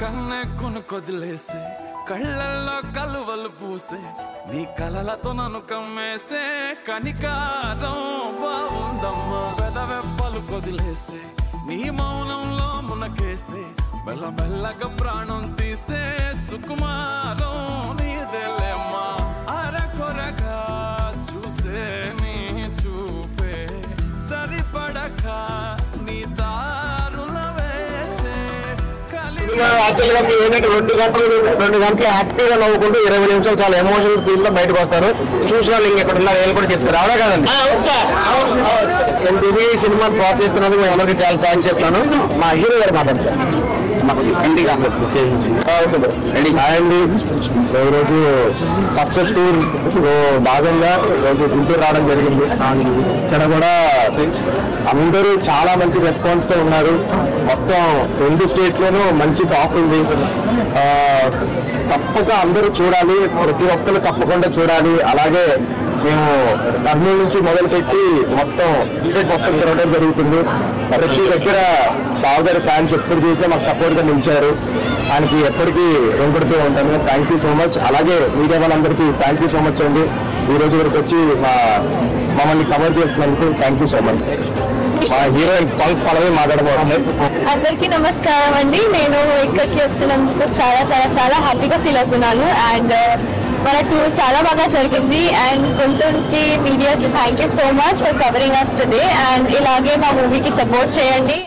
కన్నే కొనుకొదిలేసే కళ్ళల్లో కలువలు పూసే నీ కలలతో నన్ను కమ్మేసే కనికారం బాగుందమ్మా పెదవెప్పలు కొదిలేసే నీ మౌనంలో మునకేసే మెల్లమెల్లగా ప్రాణం తీసే సుకుమారం నీదేలేమ్మా అరకొరగా చూసే నీ చూపే సరిపడక నీ దారుల వేచే యాక్చువల్గా ఏంటంటే 2 గంటలు హ్యాపీగా నవ్వుకుంటూ 20 నిమిషాలు చాలా ఎమోషనల్ ఫీల్ లో బయటకు వస్తారు. చూసిన వాళ్ళు ఇంకెక్కడ ఉన్నారు వీళ్ళు కూడా చెప్తారు. అవునా కదండి? ఇది సినిమా ప్రోత్సహిస్తున్నందుకు మీ అందరికీ చాలా థ్యాంక్స్ చెప్తాను. మా హీరో గారు మాట్లాడతారు. అండి ఈరోజు సక్సెస్ టూర్ భాగంగా ఈరోజు గుంటూరు రావడం జరిగింది. ఇక్కడ కూడా అందరూ చాలా మంచి రెస్పాన్స్ తో ఉన్నారు. మొత్తం 2 స్టేట్ లోనూ మంచి టాక్ ఉంది. తప్పక అందరూ చూడాలి, ప్రతి ఒక్కరు తప్పకుండా చూడాలి. అలాగే మేము కర్నూలు నుంచి మొదలుపెట్టి మొత్తం తిరగడం జరుగుతుంది. ప్రతి దగ్గర బాబు గారి ఫ్యాన్స్ ఎప్పుడు చూసే మాకు సపోర్ట్ గా నిలిచారు. ఆయనకి ఎప్పటికీ రుణపడుతూ ఉంటాను. Thank you so much. అలాగే మీడియా వాళ్ళందరికీ థ్యాంక్ యూ సో మచ్ అండి. ఈ రోజు వరకు వచ్చి మమ్మల్ని కవర్ చేసినందుకు థ్యాంక్ యూ సో మచ్. మా హీరోయిన్ పల్లవి మాట్లాడబోతుంది. అందరికీ నమస్కారం అండి. నేను ఇక్కడికి వచ్చినందుకు చాలా చాలా చాలా హ్యాపీగా ఫీల్ అవుతున్నాను. అండ్ మన టూర్ చాలా బాగా జరిగింది. అండ్ గుంటూరుకి మీడియాకి thank you so much for covering us today. And ఇలాగే మా మూవీకి సపోర్ట్ చేయండి.